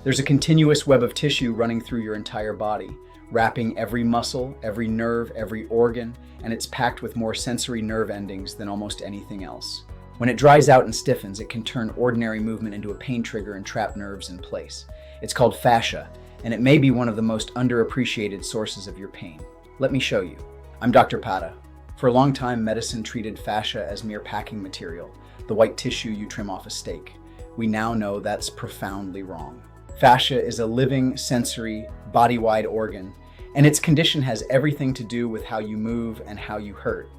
There's a continuous web of tissue running through your entire body, wrapping every muscle, every nerve, every organ, and it's packed with more sensory nerve endings than almost anything else. When it dries out and stiffens, it can turn ordinary movement into a pain trigger and trap nerves in place. It's called fascia, and it may be one of the most underappreciated sources of your pain. Let me show you. I'm Dr. Padda. For a long time, medicine treated fascia as mere packing material, the white tissue you trim off a steak. We now know that's profoundly wrong. Fascia is a living, sensory, body-wide organ, and its condition has everything to do with how you move and how you hurt.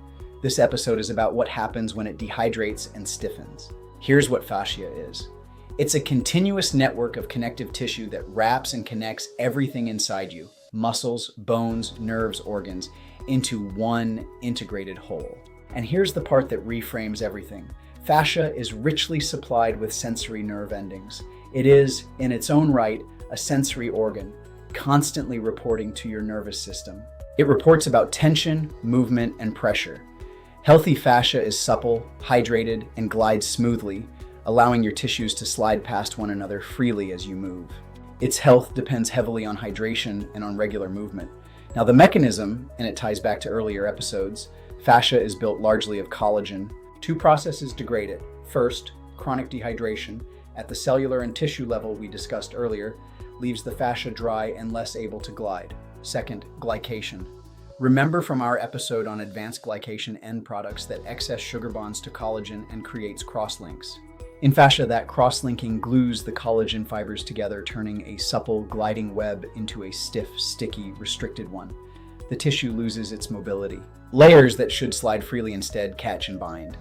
This episode is about what happens when it dehydrates and stiffens. Here's what fascia is. It's a continuous network of connective tissue that wraps and connects everything inside you, muscles, bones, nerves, organs, into one integrated whole. And here's the part that reframes everything. Fascia is richly supplied with sensory nerve endings. It is, in its own right, a sensory organ, constantly reporting to your nervous system. It reports about tension, movement, and pressure. Healthy fascia is supple, hydrated, and glides smoothly, allowing your tissues to slide past one another freely as you move. Its health depends heavily on hydration and on regular movement. Now, the mechanism, and it ties back to earlier episodes, fascia is built largely of collagen. Two processes degrade it. First, chronic dehydration, at the cellular and tissue level we discussed earlier, leaves the fascia dry and less able to glide. Second, glycation. Remember from our episode on advanced glycation end products that excess sugar bonds to collagen and creates cross-links. In fascia, that cross-linking glues the collagen fibers together, turning a supple, gliding web into a stiff, sticky, restricted one. The tissue loses its mobility. Layers that should slide freely instead catch and bind.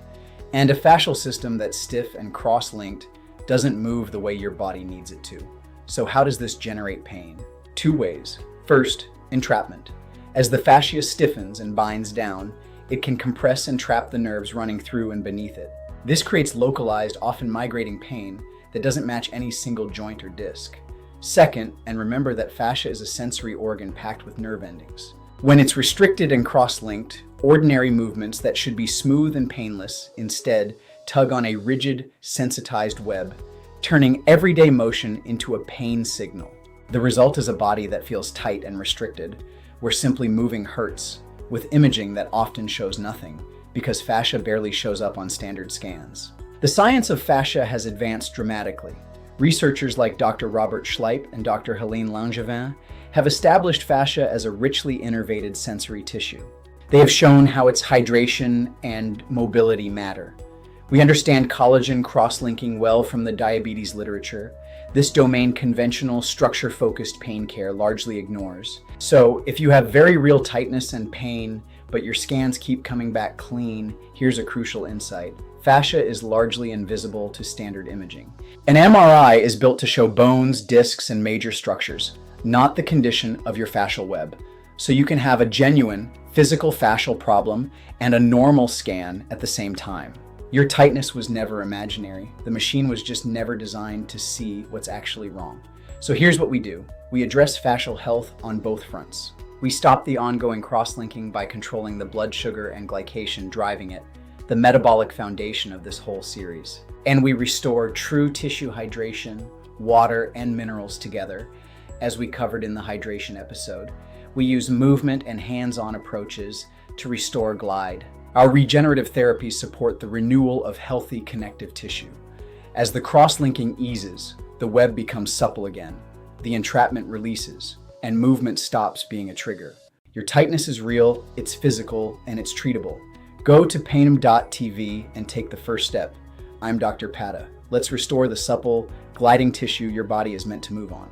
And a fascial system that's stiff and cross-linked doesn't move the way your body needs it to. So how does this generate pain? Two ways. First, entrapment. As the fascia stiffens and binds down, it can compress and trap the nerves running through and beneath it. This creates localized, often migrating pain that doesn't match any single joint or disc. Second, and remember that fascia is a sensory organ packed with nerve endings. When it's restricted and cross-linked, ordinary movements that should be smooth and painless instead tug on a rigid, sensitized web, turning everyday motion into a pain signal. The result is a body that feels tight and restricted, where simply moving hurts, with imaging that often shows nothing, because fascia barely shows up on standard scans. The science of fascia has advanced dramatically. Researchers like Dr. Robert Schleip and Dr. Helene Langevin have established fascia as a richly innervated sensory tissue. They have shown how its hydration and mobility matter. We understand collagen cross-linking well from the diabetes literature. This domain conventional, structure-focused pain care largely ignores. So, if you have very real tightness and pain, but your scans keep coming back clean, here's a crucial insight. Fascia is largely invisible to standard imaging. An MRI is built to show bones, discs, and major structures, not the condition of your fascial web. So you can have a genuine physical fascial problem and a normal scan at the same time. Your tightness was never imaginary. The machine was just never designed to see what's actually wrong. So here's what we do. We address fascial health on both fronts. We stop the ongoing cross-linking by controlling the blood sugar and glycation driving it, the metabolic foundation of this whole series. And we restore true tissue hydration, water, and minerals together, as we covered in the hydration episode. We use movement and hands-on approaches to restore glide. Our regenerative therapies support the renewal of healthy connective tissue. As the cross-linking eases, the web becomes supple again, the entrapment releases, and movement stops being a trigger. Your tightness is real, it's physical, and it's treatable. Go to painum.tv and take the first step. I'm Dr. Padda. Let's restore the supple, gliding tissue your body is meant to move on.